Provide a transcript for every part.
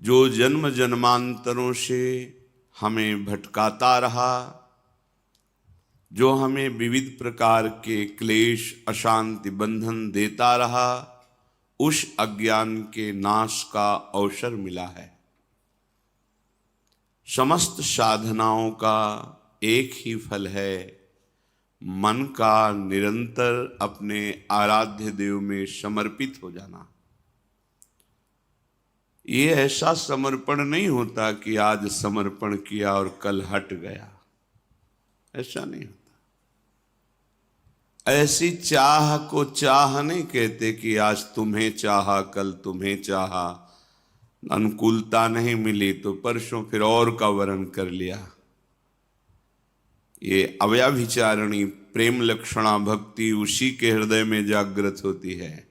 जो जन्म जन्मांतरों से हमें भटकाता रहा, जो हमें विविध प्रकार के क्लेश अशांति बंधन देता रहा, उस अज्ञान के नाश का अवसर मिला है। समस्त साधनाओं का एक ही फल है, मन का निरंतर अपने आराध्य देव में समर्पित हो जाना। ये ऐसा समर्पण नहीं होता कि आज समर्पण किया और कल हट गया, ऐसा नहीं होता। ऐसी चाह को चाह नहीं कहते कि आज तुम्हें चाहा कल तुम्हें चाहा, अनुकूलता नहीं मिली तो परसों फिर और का वर्ण कर लिया। ये अव्याभिचारणी प्रेम लक्षणा भक्ति उसी के हृदय में जागृत होती है।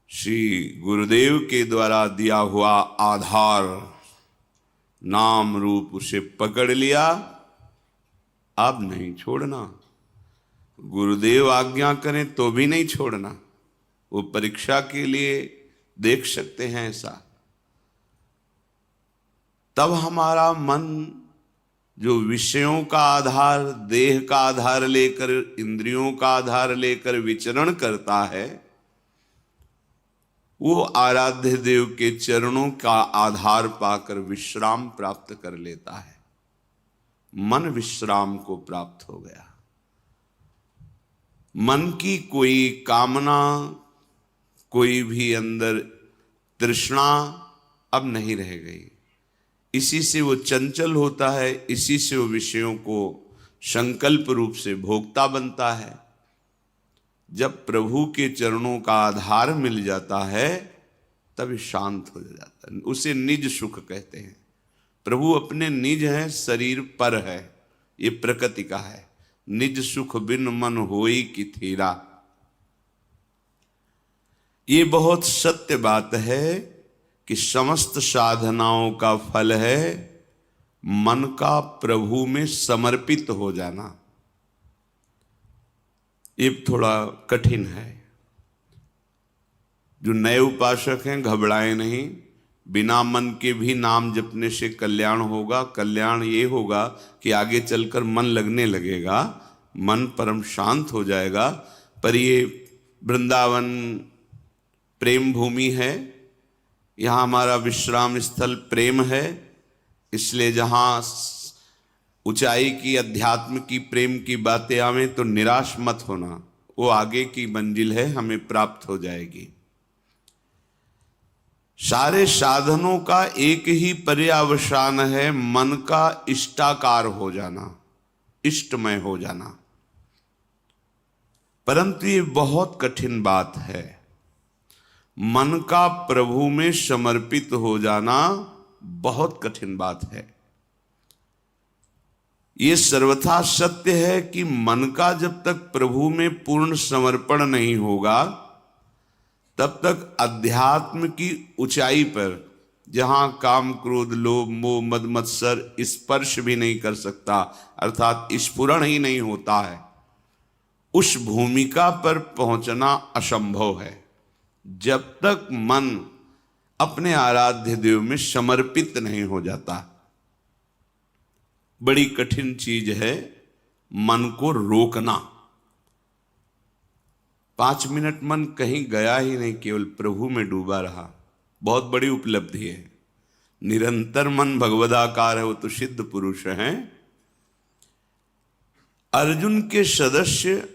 श्री गुरुदेव के द्वारा दिया हुआ आधार नाम रूप उसे पकड़ लिया, अब नहीं छोड़ना। गुरुदेव आज्ञा करें तो भी नहीं छोड़ना। वो परीक्षा के लिए देख सकते हैं ऐसा। तब हमारा मन जो विषयों का आधार, देह का आधार लेकर, इंद्रियों का आधार लेकर विचरण करता है, वो आराध्य देव के चरणों का आधार पाकर विश्राम प्राप्त कर लेता है। मन विश्राम को प्राप्त हो गया। मन की कोई कामना, कोई भी अंदर तृष्णा अब नहीं रह गई। इसी से वो चंचल होता है, इसी से वो विषयों को संकल्प रूप से भोगता बनता है। जब प्रभु के चरणों का आधार मिल जाता है तब शांत हो जाता है। उसे निज सुख कहते हैं। प्रभु अपने निज हैं, शरीर पर है, ये प्रकृति का है। निज सुख बिन मन होई कि थीरा, ये बहुत सत्य बात है कि समस्त साधनाओं का फल है मन का प्रभु में समर्पित हो जाना। ये थोड़ा कठिन है। जो नए उपासक हैं घबराएं नहीं, बिना मन के भी नाम जपने से कल्याण होगा। कल्याण ये होगा कि आगे चलकर मन लगने लगेगा, मन परम शांत हो जाएगा। पर ये वृंदावन प्रेम भूमि है, यहाँ हमारा विश्राम स्थल प्रेम है। इसलिए जहाँ ऊंचाई की अध्यात्म की प्रेम की बातें आवे तो निराश मत होना, वो आगे की मंजिल है, हमें प्राप्त हो जाएगी। सारे साधनों का एक ही पर्यावसान है, मन का इष्टाकार हो जाना, इष्टमय हो जाना। परंतु ये बहुत कठिन बात है। मन का प्रभु में समर्पित हो जाना बहुत कठिन बात है। ये सर्वथा सत्य है कि मन का जब तक प्रभु में पूर्ण समर्पण नहीं होगा तब तक अध्यात्म की ऊंचाई पर, जहां काम क्रोध लोभ मोह मद मत्सर स्पर्श भी नहीं कर सकता, अर्थात स्फुरण ही नहीं होता है, उस भूमिका पर पहुंचना असंभव है जब तक मन अपने आराध्य देव में समर्पित नहीं हो जाता। बड़ी कठिन चीज है मन को रोकना। 5 मिनट मन कहीं गया ही नहीं, केवल प्रभु में डूबा रहा, बहुत बड़ी उपलब्धि है। निरंतर मन भगवदाकार है, वो तो सिद्ध पुरुष हैं। अर्जुन के सदस्य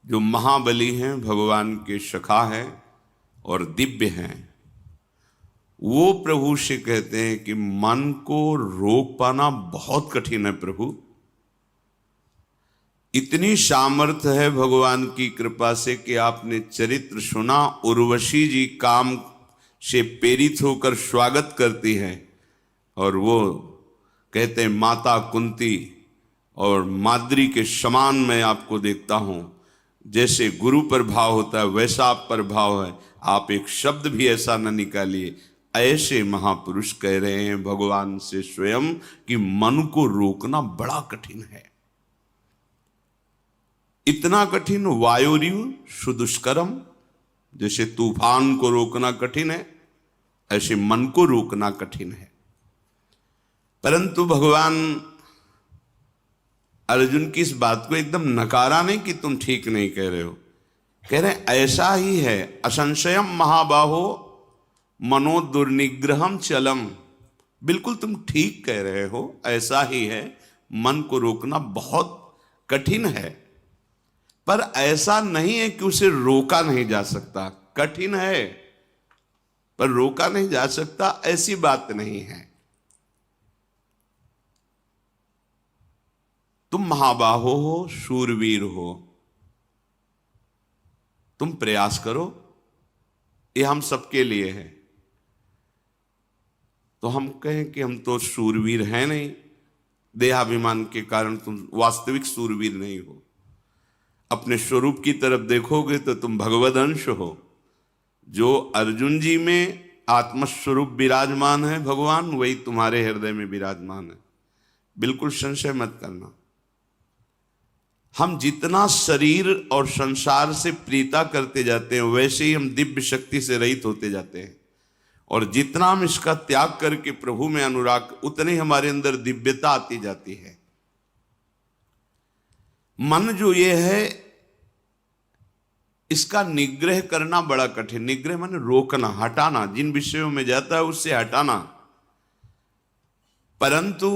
जो महाबली हैं, भगवान के सखा हैं और दिव्य हैं, वो प्रभु से कहते हैं कि मन को रोक पाना बहुत कठिन है प्रभु। इतनी सामर्थ्य है भगवान की कृपा से कि आपने चरित्र सुना, उर्वशी जी काम से प्रेरित होकर स्वागत करती हैं और वो कहते हैं माता कुंती और माद्री के समान मैं आपको देखता हूं। जैसे गुरु पर भाव होता है वैसा आप पर भाव है, आप एक शब्द भी ऐसा न निकालिए। ऐसे महापुरुष कह रहे हैं भगवान से स्वयं कि मन को रोकना बड़ा कठिन है। इतना कठिन वायुरिव सुदुष्करम, जैसे तूफान को रोकना कठिन है, ऐसे मन को रोकना कठिन है। परंतु भगवान अर्जुन की इस बात को एकदम नकारा नहीं कि तुम ठीक नहीं कह रहे हो, कह रहे ऐसा ही है। असंशयम महाबाहो मनो दुर्निग्रहम चलम, बिल्कुल तुम ठीक कह रहे हो, ऐसा ही है, मन को रोकना बहुत कठिन है। पर ऐसा नहीं है कि उसे रोका नहीं जा सकता, कठिन है पर रोका नहीं जा सकता, ऐसी बात नहीं है। तुम महाबाहो हो, शूरवीर हो, तुम प्रयास करो, ये हम सबके लिए है। तो हम कहें कि हम तो शूरवीर हैं नहीं, देहाभिमान के कारण तुम वास्तविक शूरवीर नहीं हो। अपने स्वरूप की तरफ देखोगे तो तुम भगवद अंश हो। जो अर्जुन जी में आत्मस्वरूप विराजमान है भगवान, वही तुम्हारे हृदय में विराजमान है, बिल्कुल संशय मत करना। हम जितना शरीर और संसार से प्रीता करते जाते हैं, वैसे ही हम दिव्य शक्ति से रहित होते जाते हैं, और जितना हम इसका त्याग करके प्रभु में अनुराग, उतने हमारे अंदर दिव्यता आती जाती है। मन जो ये है, इसका निग्रह करना बड़ा कठिन। निग्रह माने रोकना, हटाना, जिन विषयों में जाता है उससे हटाना। परंतु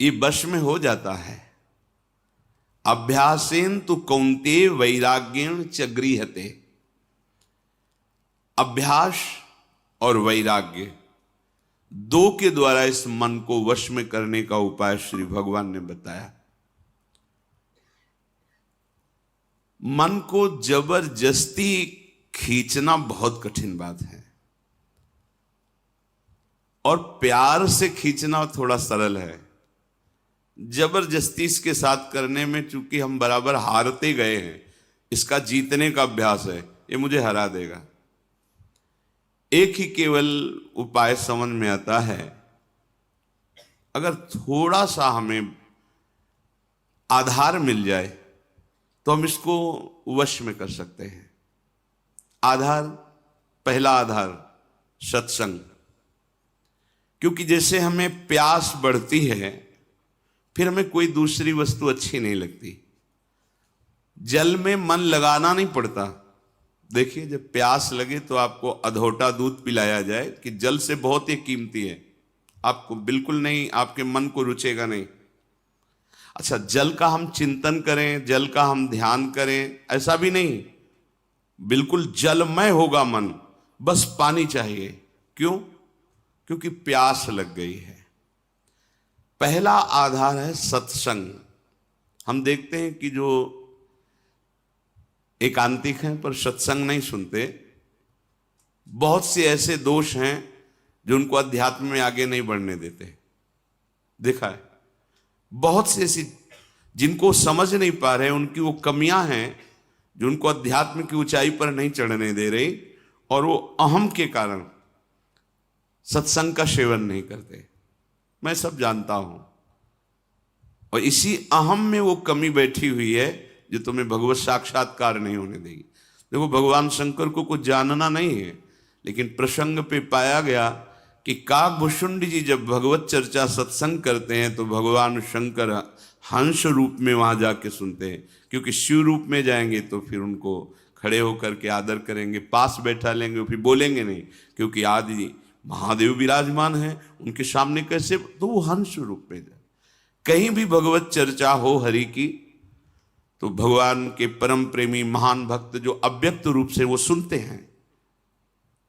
ये वश में हो जाता है। अभ्यासेन तु कौन्तेय वैराग्येण च गृह्यते। अभ्यास और वैराग्य दो के द्वारा इस मन को वश में करने का उपाय श्री भगवान ने बताया। मन को जबरदस्ती खींचना बहुत कठिन बात है, और प्यार से खींचना थोड़ा सरल है। जबरदस्ती इसके साथ करने में चूंकि हम बराबर हारते गए हैं, इसका जीतने का अभ्यास है, ये मुझे हरा देगा। एक ही केवल उपाय समझ में आता है, अगर थोड़ा सा हमें आधार मिल जाए तो हम इसको वश में कर सकते हैं। आधार, पहला आधार सत्संग। क्योंकि जैसे हमें प्यास बढ़ती है, फिर हमें कोई दूसरी वस्तु अच्छी नहीं लगती। जल में मन लगाना नहीं पड़ता। देखिए, जब प्यास लगे तो आपको अधोटा दूध पिलाया जाए कि जल से बहुत ही कीमती है, आपको बिल्कुल नहीं, आपके मन को रुचेगा नहीं। अच्छा, जल का हम चिंतन करें, जल का हम ध्यान करें, ऐसा भी नहीं, बिल्कुल जलमय होगा मन, बस पानी चाहिए। क्यों? क्योंकि प्यास लग गई है। पहला आधार है सत्संग। हम देखते हैं कि जो एकांतिक हैं पर सत्संग नहीं सुनते, बहुत से ऐसे दोष हैं जो उनको अध्यात्म में आगे नहीं बढ़ने देते। देखा है, बहुत से ऐसी जिनको समझ नहीं पा रहे, उनकी वो कमियां हैं जो उनको अध्यात्म की ऊंचाई पर नहीं चढ़ने दे रही, और वो अहम के कारण सत्संग का सेवन नहीं करते। मैं सब जानता हूं, और इसी अहम में वो कमी बैठी हुई है जो तुम्हें भगवत साक्षात्कार नहीं होने देगी। देखो, भगवान शंकर को कुछ जानना नहीं है, लेकिन प्रसंग पे पाया गया कि काकभूषुंड जी जब भगवत चर्चा सत्संग करते हैं तो भगवान शंकर हंस रूप में वहां जाके सुनते हैं। क्योंकि शिव रूप में जाएंगे तो फिर उनको खड़े होकर के आदर करेंगे, पास बैठा लेंगे, फिर बोलेंगे नहीं, क्योंकि आदि महादेव विराजमान है, उनके सामने कैसे, तो वो हंस रूप में जाए। कहीं भी भगवत चर्चा हो हरि की, तो भगवान के परम प्रेमी महान भक्त जो अव्यक्त रूप से वो सुनते हैं।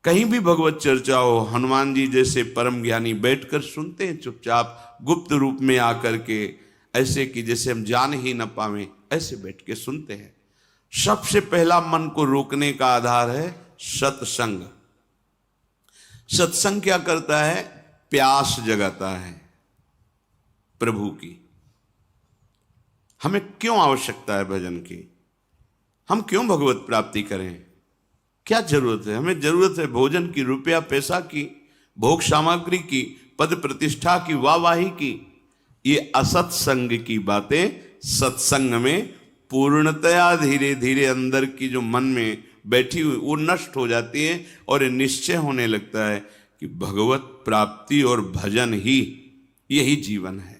कहीं भी भगवत चर्चा हो, हनुमान जी जैसे परम ज्ञानी बैठकर सुनते हैं चुपचाप, गुप्त रूप में आकर के, ऐसे कि जैसे हम जान ही न पावे, ऐसे बैठ के सुनते हैं। सबसे पहला मन को रोकने का आधार है सत्संग। सत्संग क्या करता है? प्यास जगाता है प्रभु की। हमें क्यों आवश्यकता है भजन की? हम क्यों भगवत प्राप्ति करें? क्या जरूरत है? हमें जरूरत है भोजन की, रुपया पैसा की, भोग सामग्री की, पद प्रतिष्ठा की, वाहवाही की। ये असत्संग की बातें सत्संग में पूर्णतया धीरे धीरे अंदर की जो मन में बैठी हुई वो नष्ट हो जाती है और निश्चय होने लगता है कि भगवत प्राप्ति और भजन ही यही जीवन है।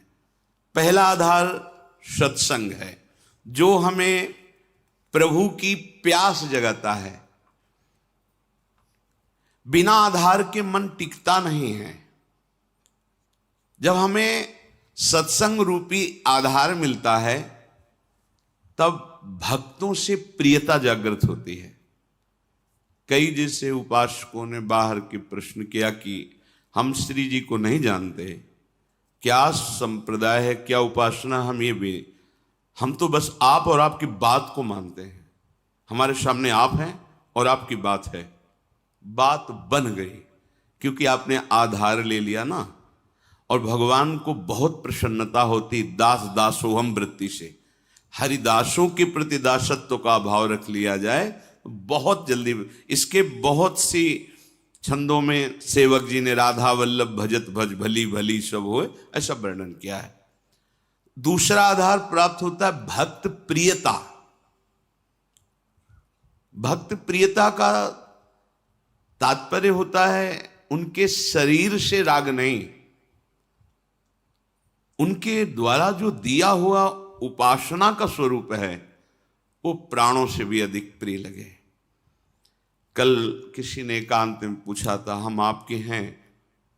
पहला आधार सत्संग है जो हमें प्रभु की प्यास जगाता है। बिना आधार के मन टिकता नहीं है। जब हमें सत्संग रूपी आधार मिलता है तब भक्तों से प्रियता जागृत होती है। कई जैसे उपासकों ने बाहर के प्रश्न किया कि हम श्री जी को नहीं जानते, क्या संप्रदाय है, क्या उपासना, हम तो बस आप और आपकी बात को मानते हैं। हमारे सामने आप हैं और आपकी बात है। बात बन गई क्योंकि आपने आधार ले लिया ना। और भगवान को बहुत प्रसन्नता होती दास दासोहम वृत्ति से। हरिदासों के प्रति दासत्व का भाव रख लिया जाए तो बहुत जल्दी। इसके बहुत सी छंदों में सेवक जी ने राधा वल्लभ भजत भज भली भली सब होए ऐसा वर्णन किया है। दूसरा आधार प्राप्त होता है भक्त प्रियता। भक्त प्रियता का तात्पर्य होता है उनके शरीर से राग नहीं, उनके द्वारा जो दिया हुआ उपासना का स्वरूप है वो प्राणों से भी अधिक प्रिय लगे। कल किसी ने एकांत में पूछा था, हम आपके हैं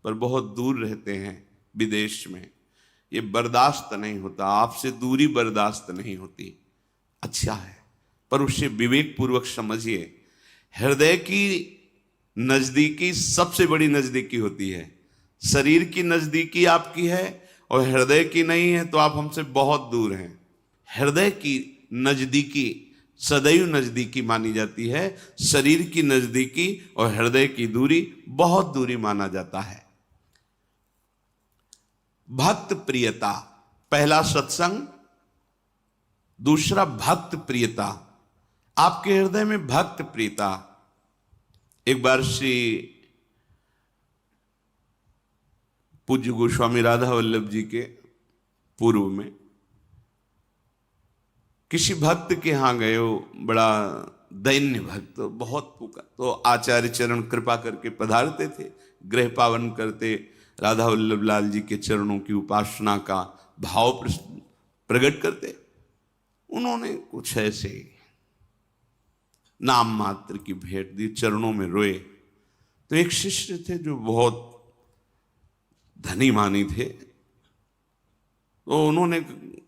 पर बहुत दूर रहते हैं विदेश में, ये बर्दाश्त नहीं होता, आपसे दूरी बर्दाश्त नहीं होती। अच्छा है पर उसे विवेक पूर्वक समझिए। हृदय की नजदीकी सबसे बड़ी नजदीकी होती है। शरीर की नजदीकी आपकी है और हृदय की नहीं है तो आप हमसे बहुत दूर हैं। हृदय की नजदीकी सदैव नजदीकी मानी जाती है। शरीर की नजदीकी और हृदय की दूरी बहुत दूरी माना जाता है। भक्त प्रियता, पहला सत्संग, दूसरा भक्त प्रियता। आपके हृदय में भक्त प्रियता। एक बार श्री पूज्य गोस्वामी राधा वल्लभ जी के पूर्व में किसी भक्त के यहां गए, हो बड़ा दैन्य भक्त, बहुत पुकार, तो आचार्य चरण कृपा करके पधारते थे, गृह पावन करते, राधा वल्लभ लाल जी के चरणों की उपासना का भाव प्रकट करते। उन्होंने कुछ ऐसे नाम मात्र की भेंट दी, चरणों में रोए। तो एक शिष्य थे जो बहुत धनी मानी थे, तो उन्होंने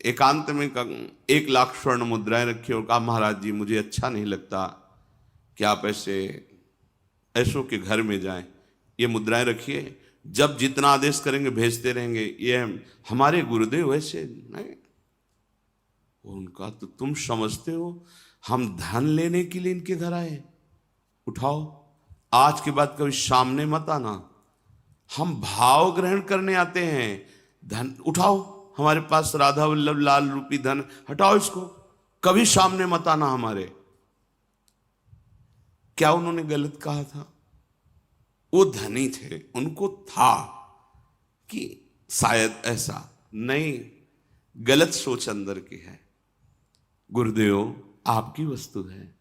एकांत में 1 लाख स्वर्ण मुद्राएं रखी और कहा, महाराज जी मुझे अच्छा नहीं लगता कि आप ऐसों के घर में जाएं, ये मुद्राएं रखिए, जब जितना आदेश करेंगे भेजते रहेंगे, ये हमारे गुरुदेव वैसे नहीं। उनका तो तुम समझते हो हम धन लेने के लिए इनके घर आए, उठाओ, आज के बाद कभी सामने मत आना, हम भाव ग्रहण करने आते हैं, धन उठाओ, हमारे पास राधा वल्लभ लाल रूपी धन, हटाओ इसको, कभी सामने मत आना हमारे। क्या उन्होंने गलत कहा था? वो धनी थे, उनको था कि शायद ऐसा नहीं, गलत सोच अंदर की है। गुरुदेव आपकी वस्तु है,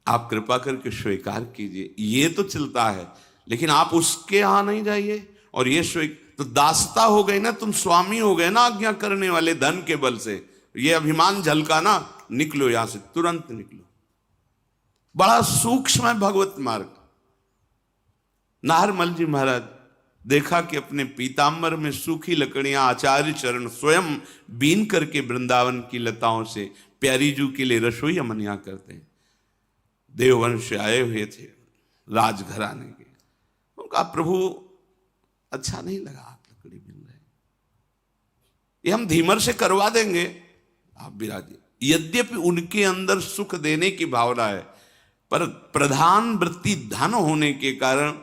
आप कृपा करके स्वीकार कीजिए, ये तो चलता है, लेकिन आप उसके यहां नहीं जाइए। और ये तो दासता हो गई ना, तुम स्वामी हो गए ना आज्ञा करने वाले, धन के बल से ये अभिमान झलका ना, निकलो यहां से, तुरंत निकलो। बड़ा सूक्ष्म है भगवत मार्ग। नाहरमल जी महाराज देखा कि अपने पीताम्बर में सूखी लकड़ियां आचार्य चरण स्वयं बीन करके वृंदावन की लताओं से प्यारी जू के लिए रसोई अमनिया करते हैं। देववंश से आए हुए थे राजघराने के। उनका प्रभु अच्छा नहीं लगा आप लकड़ी बीन रहे, ये हम धीमर से करवा देंगे, आप विराजिए। यद्यपि उनके अंदर सुख देने की भावना है, पर प्रधान वृत्ति धन होने के कारण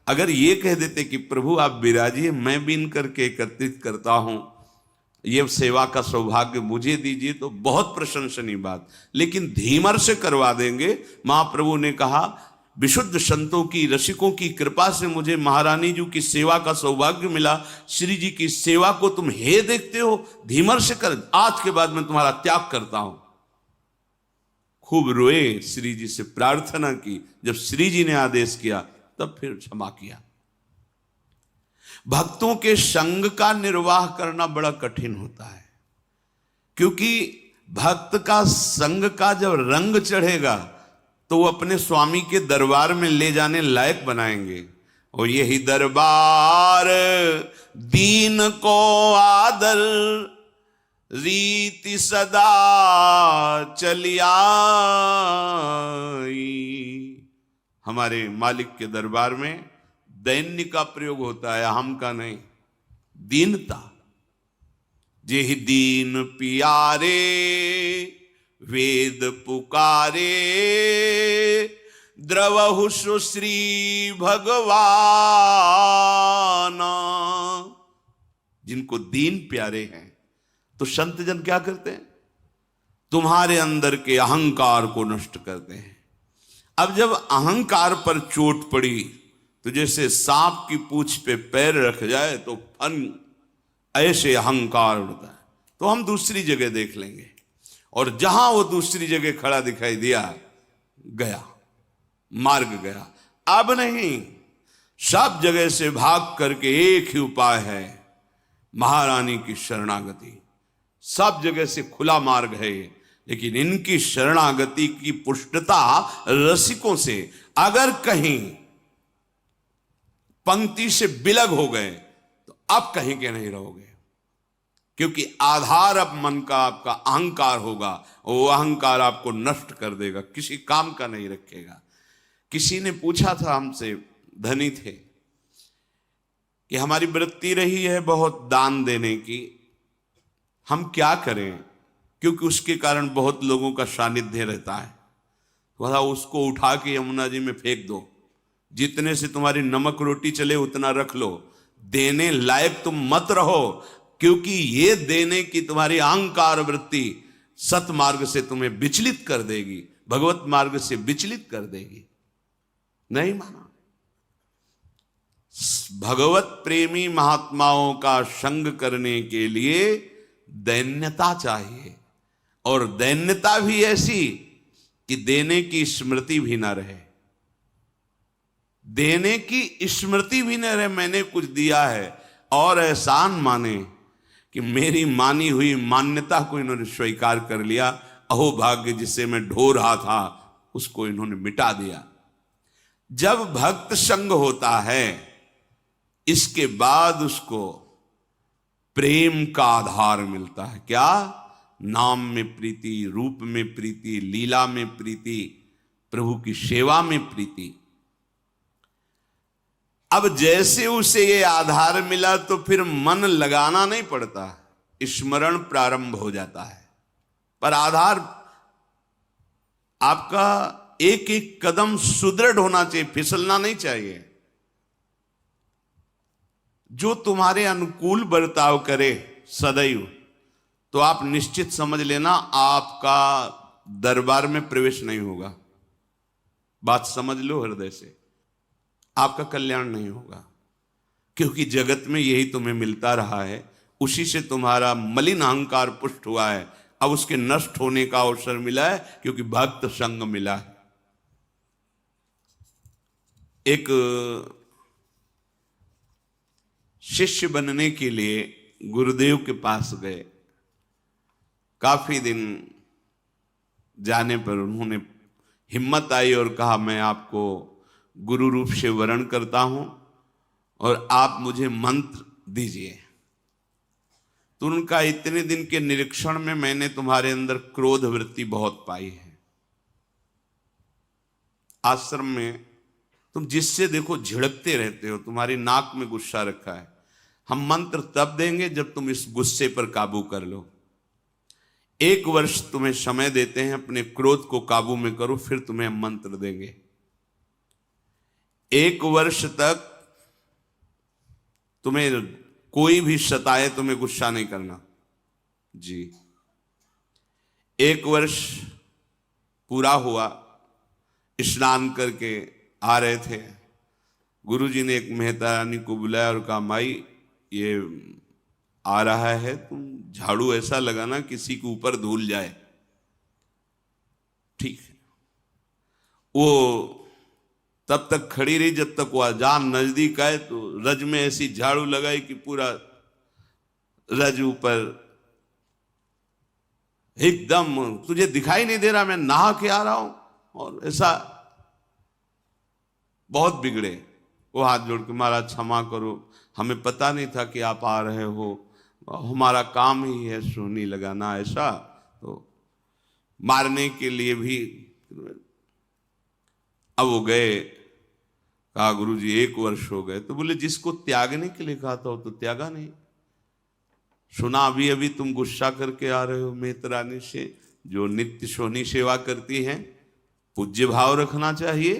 अगर ये कह देते कि प्रभु आप विराजिए, मैं बीन करके एकत्रित करता हूं, ये सेवा का सौभाग्य मुझे दीजिए, तो बहुत प्रशंसनीय बात। लेकिन धीमर से करवा देंगे। महाप्रभु ने कहा, विशुद्ध संतों की, रसिकों की कृपा से मुझे महारानी जी की सेवा का सौभाग्य मिला। श्री जी की सेवा को तुम हे देखते हो, धीमर से कर, आज के बाद मैं तुम्हारा त्याग करता हूं। खूब रोए, श्री जी से प्रार्थना की। जब श्री जी ने आदेश किया तब फिर क्षमा किया। भक्तों के संग का निर्वाह करना बड़ा कठिन होता है, क्योंकि भक्त का संग का जब रंग चढ़ेगा तो वो अपने स्वामी के दरबार में ले जाने लायक बनाएंगे। और यही दरबार दीन को आदर रीति सदा चली आई। हमारे मालिक के दरबार में दैन्य का प्रयोग होता है, अहम का नहीं, दीनता। जेहि दीन पियारे वेद पुकारे द्रवहु सुश्री भगवान। जिनको दीन प्यारे हैं तो संत जन क्या करते हैं? तुम्हारे अंदर के अहंकार को नष्ट करते हैं। अब जब अहंकार पर चोट पड़ी तो जैसे सांप की पूंछ पे पैर रख जाए तो फन ऐसे अहंकार उड़ता है। तो हम दूसरी जगह देख लेंगे, और जहां वो दूसरी जगह खड़ा दिखाई दिया, गया मार्ग गया। अब नहीं, सब जगह से भाग करके एक ही उपाय है, महारानी की शरणागति। सब जगह से खुला मार्ग है, लेकिन इनकी शरणागति की पुष्टता रसिकों से। अगर कहीं पंक्ति से बिलग हो गए तो अब कहीं के नहीं रहोगे, क्योंकि आधार अब मन का आपका अहंकार होगा, वो अहंकार आपको नष्ट कर देगा, किसी काम का नहीं रखेगा। किसी ने पूछा था हमसे, धनी थे, कि हमारी वृत्ति रही है बहुत दान देने की, हम क्या करें, क्योंकि उसके कारण बहुत लोगों का सानिध्य रहता है। बोला उसको उठा के यमुना जी में फेंक दो, जितने से तुम्हारी नमक रोटी चले उतना रख लो, देने लायक तुम मत रहो, क्योंकि ये देने की तुम्हारी अहंकार वृत्ति सतमार्ग से तुम्हें विचलित कर देगी, भगवत मार्ग से विचलित कर देगी। नहीं माना। भगवत प्रेमी महात्माओं का संग करने के लिए दैन्यता चाहिए, और दैन्यता भी ऐसी कि देने की स्मृति भी ना रहे। देने की स्मृति भी न रहे, मैंने कुछ दिया है, और एहसान माने कि मेरी मानी हुई मान्यता को इन्होंने स्वीकार कर लिया। अहो भाग्य, जिसे मैं ढो रहा था उसको इन्होंने मिटा दिया। जब भक्त संग होता है, इसके बाद उसको प्रेम का आधार मिलता है। क्या? नाम में प्रीति, रूप में प्रीति, लीला में प्रीति, प्रभु की सेवा में प्रीति। अब जैसे उसे ये आधार मिला तो फिर मन लगाना नहीं पड़ता, स्मरण प्रारंभ हो जाता है। पर आधार आपका एक एक कदम सुदृढ़ होना चाहिए, फिसलना नहीं चाहिए। जो तुम्हारे अनुकूल बर्ताव करे सदैव, तो आप निश्चित समझ लेना आपका दरबार में प्रवेश नहीं होगा। बात समझ लो हृदय से, आपका कल्याण नहीं होगा, क्योंकि जगत में यही तुम्हें मिलता रहा है, उसी से तुम्हारा मलिन अहंकार पुष्ट हुआ है। अब उसके नष्ट होने का अवसर मिला है, क्योंकि भक्त संग मिला है। एक शिष्य बनने के लिए गुरुदेव के पास गए। काफी दिन जाने पर उन्होंने हिम्मत आई और कहा, मैं आपको गुरु रूप से वरण करता हूं और आप मुझे मंत्र दीजिए। तो उनका, इतने दिन के निरीक्षण में मैंने तुम्हारे अंदर क्रोध वृत्ति बहुत पाई है। आश्रम में तुम जिससे देखो झिड़कते रहते हो, तुम्हारी नाक में गुस्सा रखा है। हम मंत्र तब देंगे जब तुम इस गुस्से पर काबू कर लो। 1 वर्ष तुम्हें समय देते हैं, अपने क्रोध को काबू में करो, फिर तुम्हें हम मंत्र देंगे। 1 वर्ष तक तुम्हें कोई भी सताए, तुम्हें गुस्सा नहीं करना जी। 1 वर्ष पूरा हुआ, स्नान करके आ रहे थे, गुरुजी ने एक मेहता रानी को बुलाया और कहा, माई ये आ रहा है, तुम झाड़ू ऐसा लगाना किसी के ऊपर धूल जाए। ठीक, वो तब तक खड़ी रही जब तक वो अजान नजदीक आए, तो रज में ऐसी झाड़ू लगाई कि पूरा रज ऊपर एकदम, तुझे दिखाई नहीं दे रहा मैं नहा के आ रहा हूं। और ऐसा बहुत बिगड़े। वो हाथ जोड़ के महाराज क्षमा करो, हमें पता नहीं था कि आप आ रहे हो, हमारा काम ही है सोनी लगाना, ऐसा। तो मारने के लिए भी। अब वो गए, कहा गुरुजी 1 वर्ष हो गए। तो बोले जिसको त्यागने के लिए कहा था वो तो त्यागा नहीं। सुना अभी अभी तुम गुस्सा करके आ रहे हो मेतरानी से, जो नित्य सोनी सेवा करती हैं। पूज्य भाव रखना चाहिए।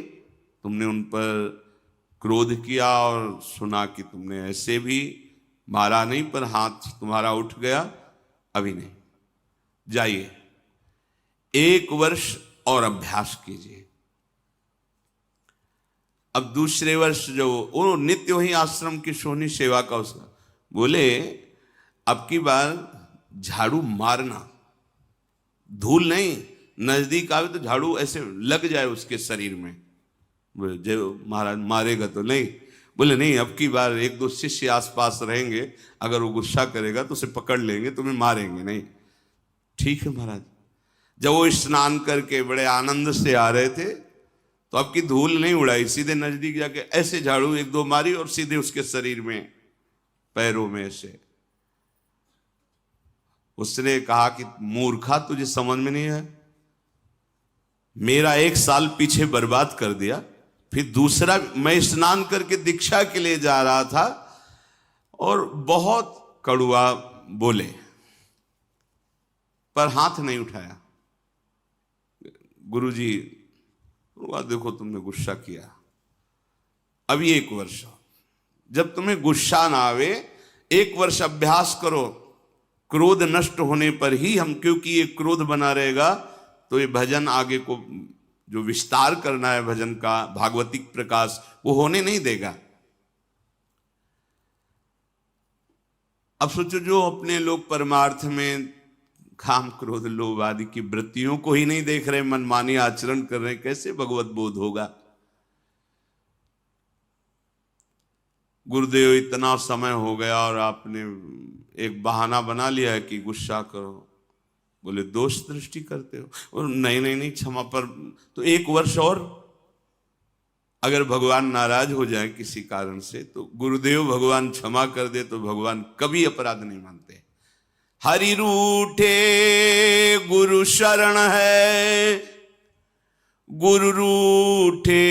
तुमने उन पर क्रोध किया और सुना कि तुमने ऐसे भी मारा नहीं, पर हाथ तुम्हारा उठ गया, अभी नहीं। जाइए 1 वर्ष और अभ्यास कीजिए। अब दूसरे वर्ष जो वो नित्य वही आश्रम की सोनी सेवा का उसका बोले, अब की बार झाड़ू मारना, धूल नहीं, नजदीक आवे तो झाड़ू ऐसे लग जाए उसके शरीर में। जो महाराज मारेगा तो नहीं। बोले नहीं, अब की बार 1-2 शिष्य आसपास रहेंगे, अगर वो गुस्सा करेगा तो उसे पकड़ लेंगे, तुम्हें मारेंगे नहीं। ठीक है महाराज। जब वो स्नान करके बड़े आनंद से आ रहे थे, तो अब की धूल नहीं उड़ाई, सीधे नजदीक जाके ऐसे झाड़ू 1-2 मारी और सीधे उसके शरीर में, पैरों में ऐसे। उसने कहा कि मूर्खा, तुझे समझ में नहीं है, मेरा 1 साल पीछे बर्बाद कर दिया। फिर दूसरा, मैं स्नान करके दीक्षा के लिए जा रहा था और बहुत कड़ुआ बोले, पर हाथ नहीं उठाया। गुरुजी, देखो तुमने गुस्सा किया, अभी 1 वर्ष, जब तुम्हें गुस्सा ना आवे 1 वर्ष अभ्यास करो। क्रोध नष्ट होने पर ही हम, क्योंकि ये क्रोध बना रहेगा तो ये भजन आगे को जो विस्तार करना है भजन का, भागवतिक प्रकाश, वो होने नहीं देगा। अब सोचो, जो अपने लोग परमार्थ में काम क्रोध लोभ आदि की वृत्तियों को ही नहीं देख रहे, मनमानी आचरण कर रहे, कैसे भगवत बोध होगा। गुरुदेव इतना समय हो गया और आपने एक बहाना बना लिया है कि गुस्सा करो। बोले दोष दृष्टि करते हो। और नहीं नहीं नहीं, क्षमा पर तो 1 वर्ष और, अगर भगवान नाराज हो जाए किसी कारण से तो गुरुदेव भगवान क्षमा कर दे, तो भगवान कभी अपराध नहीं मानते। हरि रूठे गुरु शरण है, गुरु रूठे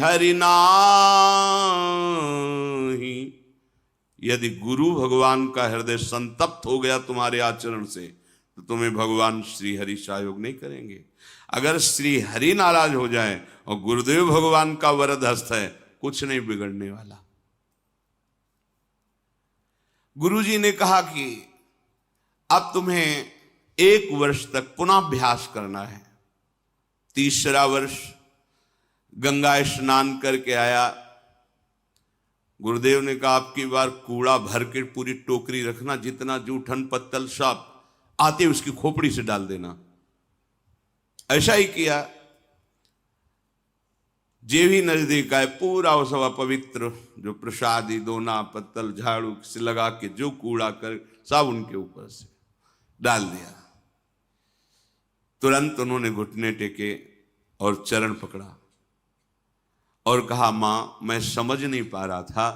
हरि नाहि। यदि गुरु भगवान का हृदय संतप्त हो गया तुम्हारे आचरण से, तो तुम्हें भगवान श्री हरि सहयोग नहीं करेंगे। अगर श्री हरि नाराज हो जाए और गुरुदेव भगवान का वरद हस्त है, कुछ नहीं बिगड़ने वाला। गुरुजी ने कहा कि अब तुम्हें 1 वर्ष तक पुनः अभ्यास करना है। तीसरा वर्ष गंगा स्नान करके आया। गुरुदेव ने कहा, आपकी बार कूड़ा भर के पूरी टोकरी रखना, जितना जूठन पत्तल सब आते उसकी खोपड़ी से डाल देना। ऐसा ही किया। जे भी नजदीक आए पूरा वो सब पवित्र, जो प्रसादी दोना पत्तल झाड़ू से लगा के जो कूड़ा कर सब उनके ऊपर से डाल दिया। तुरंत उन्होंने घुटने टेके और चरण पकड़ा और कहा, मां मैं समझ नहीं पा रहा था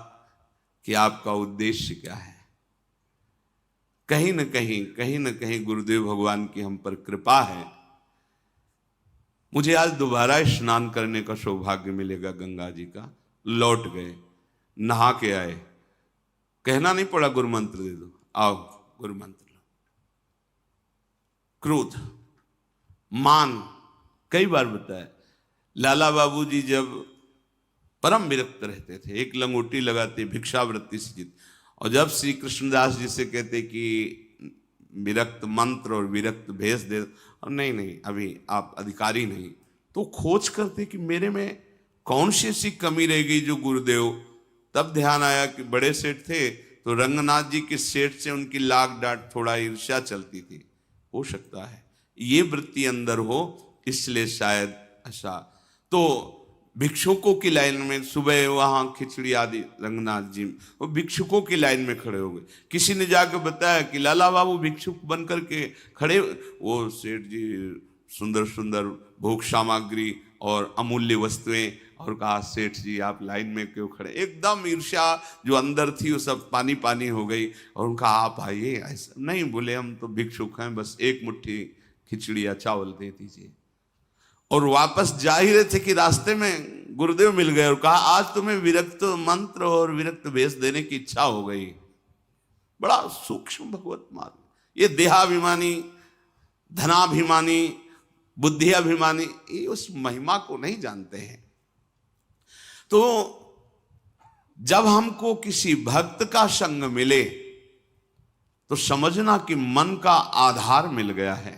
कि आपका उद्देश्य क्या है। कहीं न कहीं गुरुदेव भगवान की हम पर कृपा है। मुझे आज दोबारा स्नान करने का सौभाग्य मिलेगा गंगा जी का। लौट गए, नहा के आए, कहना नहीं पड़ा गुरु मंत्र दे दो, आओ गुरु मंत्र लो। क्रोध मान, कई बार बताया, लाला बाबूजी जब परम विरक्त रहते थे, एक लंगोटी लगाते, भिक्षावृत्ति से जीत, और जब श्री कृष्णदास जी से कहते कि विरक्त मंत्र और विरक्त भेष दे, और नहीं अभी आप अधिकारी नहीं, तो खोज करते कि मेरे में कौन सी ऐसी कमी रह गई जो गुरुदेव। तब ध्यान आया कि बड़े सेठ थे तो रंगनाथ जी के सेठ से उनकी लाग डांट थोड़ा ईर्ष्या चलती थी, हो सकता है ये वृत्ति अंदर हो, इसलिए शायद ऐसा। तो भिक्षुकों की लाइन में सुबह वहां खिचड़ी आदि रंगनाथ जी वो भिक्षुकों की लाइन में खड़े हो गए। किसी ने जाकर बताया कि लाला बाबू भिक्षुक बन करके खड़े, वो सेठ जी सुंदर सुंदर भोग सामग्री और अमूल्य वस्तुएं, और कहा सेठ जी आप लाइन में क्यों खड़े। एकदम ईर्ष्या जो अंदर थी वो सब पानी पानी हो गई, और उनका आप आइए। ऐसा नहीं, बोले हम तो भिक्षुक हैं, बस एक मुट्ठी खिचड़ी या चावल दे दीजिए। और वापस जा ही रहे थे कि रास्ते में गुरुदेव मिल गए और कहा आज तुम्हें विरक्त मंत्र और विरक्त वेश देने की इच्छा हो गई। बड़ा सूक्ष्म भगवत मार्ग। ये देहाभिमानी, धनाभिमानी, बुद्धियाभिमानी ये उस महिमा को नहीं जानते हैं। तो जब हमको किसी भक्त का संग मिले तो समझना कि मन का आधार मिल गया है।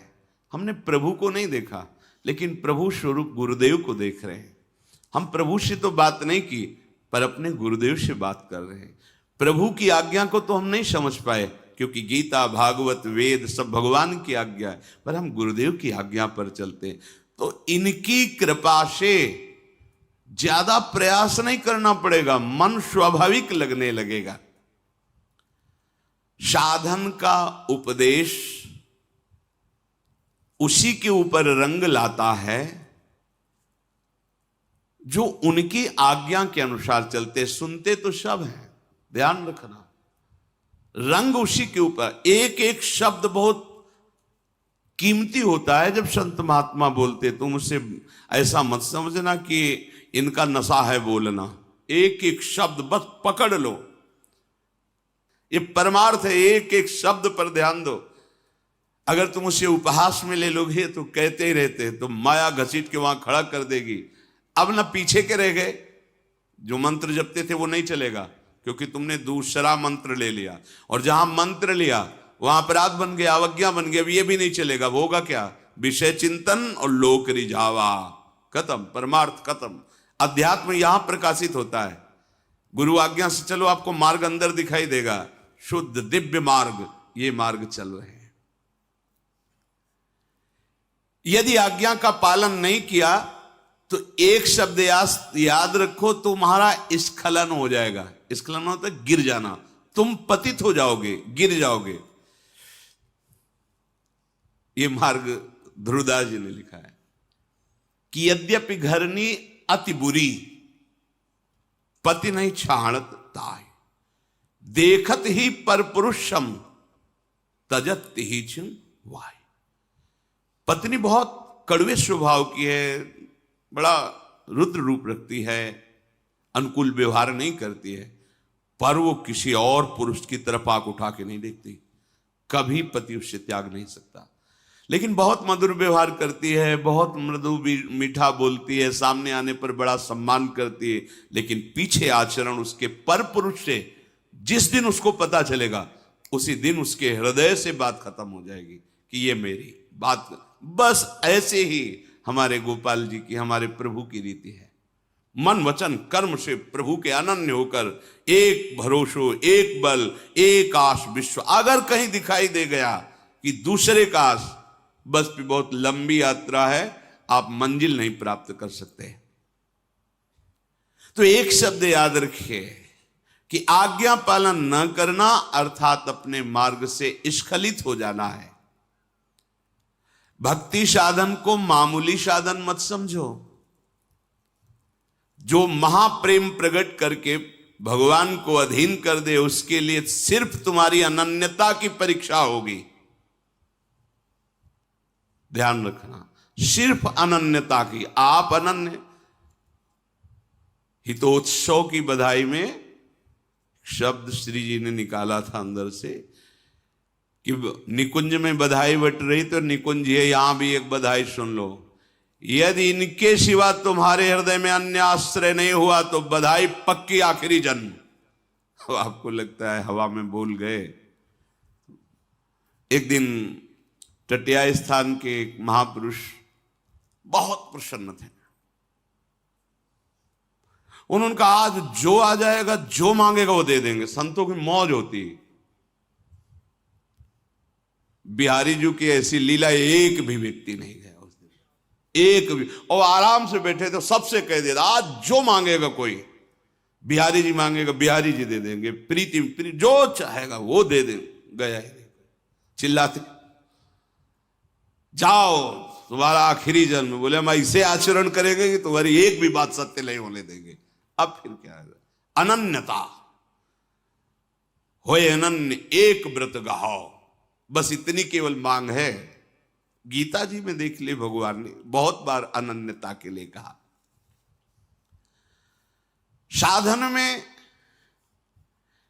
हमने प्रभु को नहीं देखा, लेकिन प्रभु स्वरूप गुरुदेव को देख रहे हैं। हम प्रभु से तो बात नहीं की, पर अपने गुरुदेव से बात कर रहे हैं। प्रभु की आज्ञा को तो हम नहीं समझ पाए, क्योंकि गीता, भागवत, वेद सब भगवान की आज्ञा है, पर हम गुरुदेव की आज्ञा पर चलते हैं। तो इनकी कृपा से ज्यादा प्रयास नहीं करना पड़ेगा, मन स्वाभाविक लगने लगेगा। साधन का उपदेश उसी के ऊपर रंग लाता है जो उनकी आज्ञा के अनुसार चलते। सुनते तो सब हैं, ध्यान रखना, रंग उसी के ऊपर। एक एक शब्द बहुत कीमती होता है। जब संत महात्मा बोलते तुम उसे ऐसा मत समझना कि इनका नशा है बोलना। एक एक शब्द बस पकड़ लो, ये परमार्थ है। एक एक शब्द पर ध्यान दो। अगर तुम उसे उपहास में ले लोगे तो कहते ही रहते, तो माया घसीट के वहां खड़ा कर देगी। अब ना पीछे के रह गए, जो मंत्र जपते थे वो नहीं चलेगा, क्योंकि तुमने दूसरा मंत्र ले लिया, और जहां मंत्र लिया वहां अपराध बन गया, अवज्ञा बन गया। अब ये भी नहीं चलेगा। होगा क्या? विषय चिंतन और लोक रिझावा, खत्म, परमार्थ खत्म। अध्यात्म यहां प्रकाशित होता है। गुरु आज्ञा से चलो, आपको मार्ग अंदर दिखाई देगा, शुद्ध दिव्य मार्ग, ये मार्ग चल रहे हैं। यदि आज्ञा का पालन नहीं किया तो एक शब्द याद रखो, तुम्हारा स्खलन हो जाएगा। स्खलन होता है गिर जाना, तुम पतित हो जाओगे, गिर जाओगे। ये मार्ग ध्रुवदास जी ने लिखा है कि यद्यपि घरनी अति बुरी, पति नहीं छाणत ताय, देखत ही पर पुरुषम तजत ही छिन वाय। पत्नी बहुत कड़वे स्वभाव की है, बड़ा रुद्र रूप रखती है, अनुकूल व्यवहार नहीं करती है, पर वो किसी और पुरुष की तरफ आंख उठा के नहीं देखती। कभी पति उससे त्याग नहीं सकता। लेकिन बहुत मधुर व्यवहार करती है, बहुत मृदु मीठा बोलती है, सामने आने पर बड़ा सम्मान करती है, लेकिन पीछे आचरण उसके पर पुरुष से जिस दिन उसको पता चलेगा, उसी दिन उसके हृदय से बात खत्म हो जाएगी कि ये मेरी बात। बस ऐसे ही हमारे गोपाल जी की, हमारे प्रभु की रीति है। मन वचन कर्म से प्रभु के अनन्य होकर एक भरोसो, एक बल, एक आस विश्व। अगर कहीं दिखाई दे गया कि दूसरे का आस, बस भी बहुत लंबी यात्रा है, आप मंजिल नहीं प्राप्त कर सकते। तो एक शब्द याद रखिए कि आज्ञा पालन न करना अर्थात अपने मार्ग से स्खलित हो जाना है। भक्ति साधन को मामूली साधन मत समझो। जो महाप्रेम प्रकट करके भगवान को अधीन कर दे, उसके लिए सिर्फ तुम्हारी अनन्यता की परीक्षा होगी। ध्यान रखना, सिर्फ अनन्यता की। आप अनन्य। हितोत्सव की बधाई में शब्द श्री जी ने निकाला था अंदर से कि निकुंज में बधाई बट रही तो निकुंज है, यहां भी एक बधाई सुन लो। यदि इनके सिवा तुम्हारे हृदय में अन्य आश्रय नहीं हुआ तो बधाई पक्की आखिरी जन्म। तो आपको लगता है हवा में बोल गए। एक दिन टटिया स्थान के एक महापुरुष बहुत प्रसन्न थे। उन्होंने कहा आज जो आ जाएगा, जो मांगेगा वो दे देंगे। संतों की मौज होती। बिहारी जी की ऐसी लीला एक भी व्यक्ति नहीं गया उस दिन, एक भी। और आराम से बैठे तो सबसे कह देता आज जो मांगेगा कोई, बिहारी जी मांगेगा बिहारी जी दे देंगे, प्रीति जो चाहेगा वो दे देंगे। गया ही नहीं, चिल्लाते जाओ तुम्हारा आखिरी जन्म। बोले हम ऐसे आचरण करेंगे कि तुम्हारी एक भी बात सत्य नहीं होने देंगे। अब फिर क्या है? अनन्यता होए अनन्य एक व्रत गाहो, बस इतनी केवल मांग है। गीता जी में देख ले भगवान ने बहुत बार अनन्यता के लिए कहा। साधन में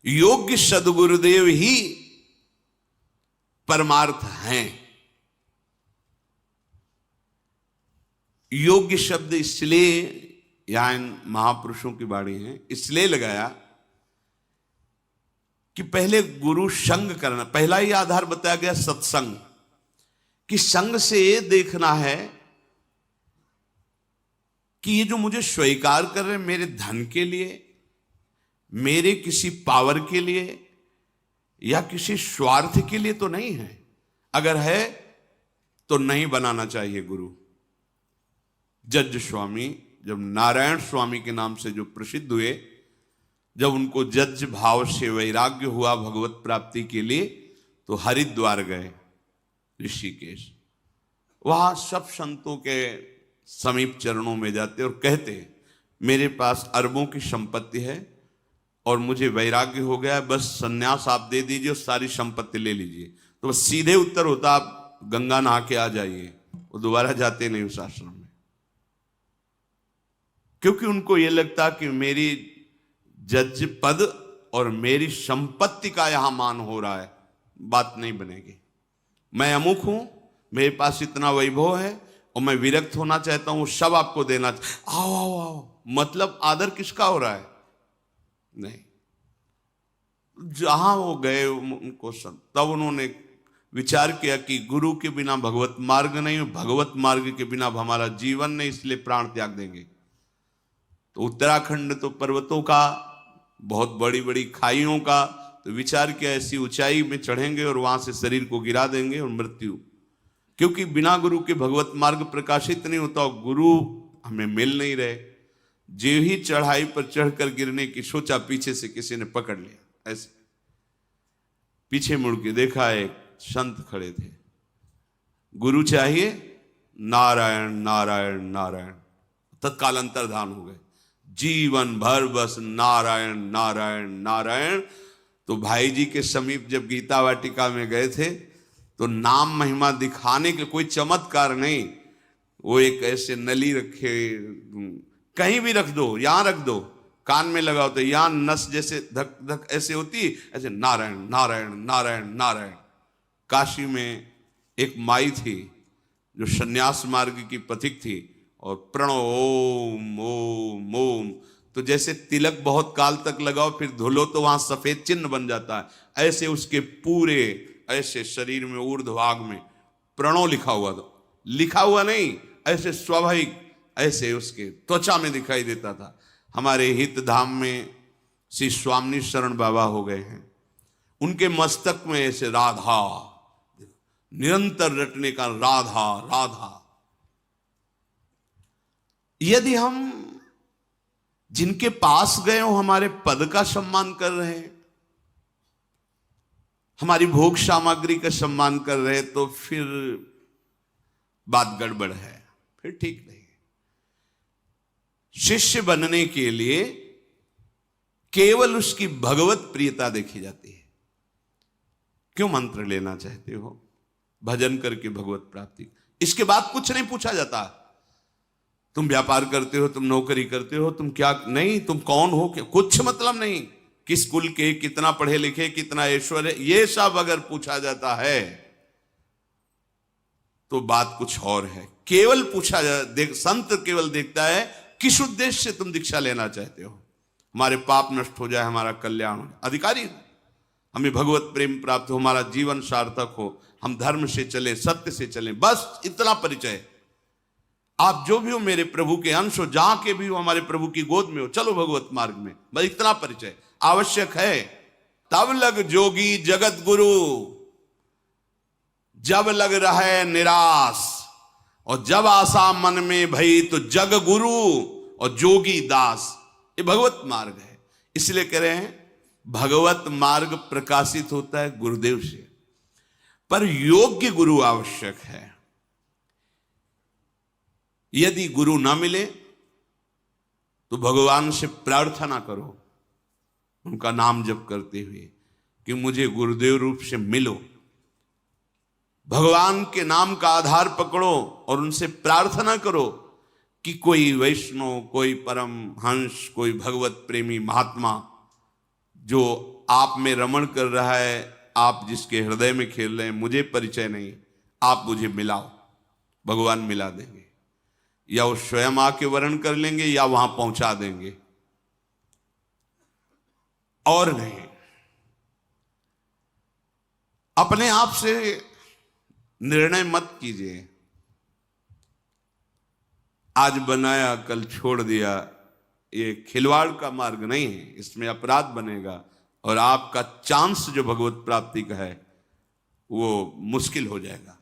योग्य सद्गुरुदेव ही परमार्थ हैं। योग्य शब्द इसलिए यहां इन महापुरुषों की वाणी है इसलिए लगाया कि पहले गुरु संग करना, पहला ही आधार बताया गया सत्संग, कि संग से ये देखना है कि ये जो मुझे स्वीकार कर रहे हैं मेरे धन के लिए, मेरे किसी पावर के लिए या किसी स्वार्थ के लिए तो नहीं है। अगर है तो नहीं बनाना चाहिए गुरु। जज स्वामी जब नारायण स्वामी के नाम से जो प्रसिद्ध हुए, जब उनको जज भाव से वैराग्य हुआ भगवत प्राप्ति के लिए, तो हरिद्वार गए, ऋषिकेश। वहां सब संतों के समीप चरणों में जाते और कहते मेरे पास अरबों की संपत्ति है और मुझे वैराग्य हो गया, बस सन्यास आप दे दीजिए और सारी संपत्ति ले लीजिए। तो बस सीधे उत्तर होता आप गंगा नहा के आ जाइए। वो दोबारा जाते नहीं उस आश्रम में, क्योंकि उनको यह लगता कि मेरी जज पद और मेरी संपत्ति का यहां मान हो रहा है, बात नहीं बनेगी। मैं अमुक हूं, मेरे पास इतना वैभव है और मैं विरक्त होना चाहता हूं, सब आपको देना। आओ आओ आओ, मतलब आदर किसका हो रहा है? नहीं। जहां वो गए उनको तब उन्होंने विचार किया कि गुरु के बिना भगवत मार्ग नहीं, भगवत मार्ग के बिना हमारा जीवन नहीं, इसलिए प्राण त्याग देंगे। तो उत्तराखंड तो पर्वतों का, बहुत बड़ी बड़ी खाइयों का, तो विचार किया ऐसी ऊंचाई में चढ़ेंगे और वहां से शरीर को गिरा देंगे और मृत्यु, क्योंकि बिना गुरु के भगवत मार्ग प्रकाशित नहीं होता और गुरु हमें मिल नहीं रहे। जो ही चढ़ाई पर चढ़कर गिरने की सोचा, पीछे से किसी ने पकड़ लिया। ऐसे पीछे मुड़ के देखा, एक संत खड़े थे। गुरु चाहिए, नारायण नारायण नारायण, तत्काल अंतर्धान हो गए। जीवन भर बस नारायण नारायण नारायण। तो भाई जी के समीप जब गीता वाटिका में गए थे तो नाम महिमा दिखाने के कोई चमत्कार नहीं, वो एक ऐसे नली रखे, कहीं भी रख दो, यहां रख दो, कान में लगाओ तो यहां नस जैसे धक धक ऐसे होती, ऐसे नारायण नारायण नारायण नारायण। काशी में एक माई थी जो सन्यास मार्ग की पथिक थी, और प्रणो ओम ओम ओम, तो जैसे तिलक बहुत काल तक लगाओ फिर धुलो तो वहां सफेद चिन्ह बन जाता है, ऐसे उसके पूरे ऐसे शरीर में ऊर्ध्वभाग में प्रणो लिखा हुआ था। लिखा हुआ नहीं, ऐसे स्वाभाविक ऐसे उसके त्वचा में दिखाई देता था। हमारे हित धाम में श्री स्वामी शरण बाबा हो गए हैं, उनके मस्तक में ऐसे राधा निरंतर रटने का, राधा राधा। यदि हम जिनके पास गए हो हमारे पद का सम्मान कर रहे हैं, हमारी भोग सामग्री का सम्मान कर रहे हैं, तो फिर बात गड़बड़ है, फिर ठीक नहीं। शिष्य बनने के लिए केवल उसकी भगवत प्रियता देखी जाती है। क्यों मंत्र लेना चाहते हो? भजन करके भगवत प्राप्ति, इसके बाद कुछ नहीं पूछा जाता। तुम व्यापार करते हो, तुम नौकरी करते हो, तुम क्या नहीं, तुम कौन हो, क्या, कुछ मतलब नहीं। किस कुल के, कितना पढ़े लिखे, कितना ऐश्वर्य, ये सब अगर पूछा जाता है तो बात कुछ और है। केवल पूछा संत केवल देखता है किस उद्देश्य से तुम दीक्षा लेना चाहते हो। हमारे पाप नष्ट हो जाए, हमारा कल्याण हो, अधिकारी हमें भगवत प्रेम प्राप्त हो, हमारा जीवन सार्थक हो, हम धर्म से चले, सत्य से चले, बस इतना परिचय। आप जो भी हो मेरे प्रभु के अंश हो, जहां के भी हो हमारे प्रभु की गोद में हो, चलो भगवत मार्ग में, बस इतना परिचय आवश्यक है। तब लग जोगी जगत गुरु, जब लग रहा है निराश, और जब आशा मन में भई तो जग गुरु और जोगी दास। ये भगवत मार्ग है। इसलिए कह रहे हैं भगवत मार्ग प्रकाशित होता है गुरुदेव से, पर योग्य गुरु आवश्यक है। यदि गुरु ना मिले तो भगवान से प्रार्थना करो, उनका नाम जप करते हुए कि मुझे गुरुदेव रूप से मिलो। भगवान के नाम का आधार पकड़ो और उनसे प्रार्थना करो कि कोई वैष्णव, कोई परम हंस, कोई भगवत प्रेमी महात्मा जो आप में रमण कर रहा है, आप जिसके हृदय में खेल रहे हैं, मुझे परिचय नहीं, आप मुझे मिलाओ। भगवान मिला देंगे, या वो स्वयं आके वर्ण कर लेंगे या वहां पहुंचा देंगे, और नहीं। अपने आप से निर्णय मत कीजिए, आज बनाया कल छोड़ दिया। ये खिलवाड़ का मार्ग नहीं है, इसमें अपराध बनेगा और आपका चांस जो भगवत प्राप्ति का है वो मुश्किल हो जाएगा।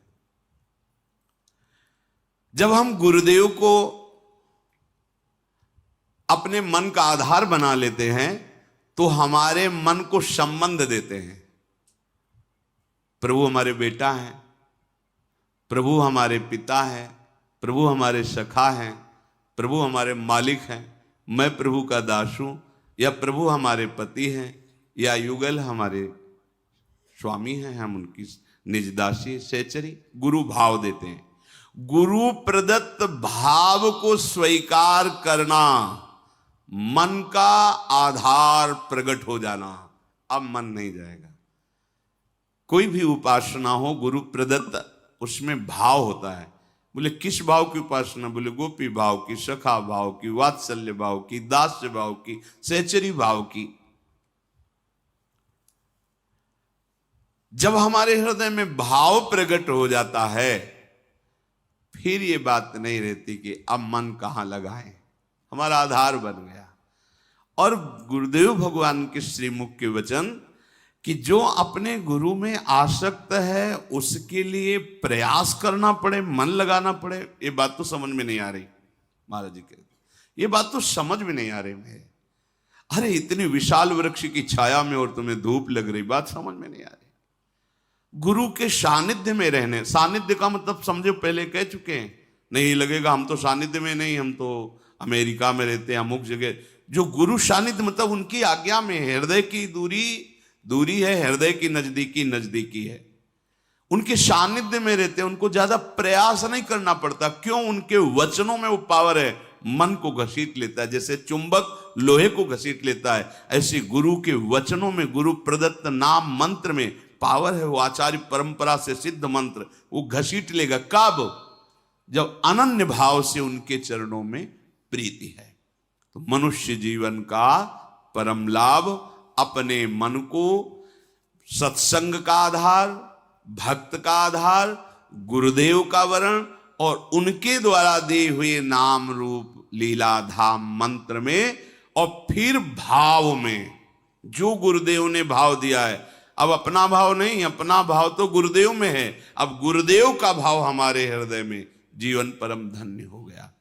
जब हम गुरुदेव को अपने मन का आधार बना लेते हैं तो हमारे मन को संबंध देते हैं। प्रभु हमारे बेटा हैं, प्रभु हमारे पिता हैं, प्रभु हमारे सखा हैं, प्रभु हमारे मालिक हैं, मैं प्रभु का दास हूं, या प्रभु हमारे पति हैं, या युगल हमारे स्वामी हैं, हम उनकी निज दासी सहचरी। गुरु भाव देते हैं। गुरु प्रदत्त भाव को स्वीकार करना, मन का आधार प्रकट हो जाना। अब मन नहीं जाएगा। कोई भी उपासना हो गुरु प्रदत्त, उसमें भाव होता है। बोले किस भाव की उपासना? बोले गोपी भाव की, सखा भाव की, वात्सल्य भाव की, दास्य भाव की, सहचरी भाव की। जब हमारे हृदय में भाव प्रकट हो जाता है फिर ये बात नहीं रहती कि अब मन कहां लगाएं, हमारा आधार बन गया। और गुरुदेव भगवान के श्रीमुख के वचन कि जो अपने गुरु में आसक्त है उसके लिए प्रयास करना पड़े, मन लगाना पड़े, ये बात तो समझ में नहीं आ रही। महाराज जी कहते ये बात तो समझ में नहीं आ रही है। अरे इतनी विशाल वृक्ष की छाया में और तुम्हें धूप लग रही, बात समझ में नहीं आ रही। गुरु के सानिध्य में रहने, सानिध्य का मतलब समझो पहले कह चुके हैं, नहीं लगेगा हम तो सानिध्य में नहीं, हम तो अमेरिका में रहते हैं अमुक जगह। जो गुरु सानिध्य मतलब उनकी आज्ञा में है, हृदय की दूरी है, हृदय की नजदीकी है। उनके सानिध्य में रहते हैं, उनको ज्यादा प्रयास नहीं करना पड़ता। क्यों? उनके वचनों में वो पावर है, मन को घसीट लेता है। जैसे चुंबक लोहे को घसीट लेता है, ऐसे गुरु के वचनों में, गुरु प्रदत्त नाम मंत्र में पावर है। वो आचार्य परंपरा से सिद्ध मंत्र वो घसीट लेगा। कब? जब अनन्य भाव से उनके चरणों में प्रीति है। तो मनुष्य जीवन का परम लाभ अपने मन को सत्संग का आधार, भक्त का आधार, गुरुदेव का वर्ण और उनके द्वारा दिए हुए नाम रूप लीला धाम मंत्र में, और फिर भाव में जो गुरुदेव ने भाव दिया है। अब अपना भाव नहीं, अपना भाव तो गुरुदेव में है। अब गुरुदेव का भाव हमारे हृदय में, जीवन परम धन्य हो गया।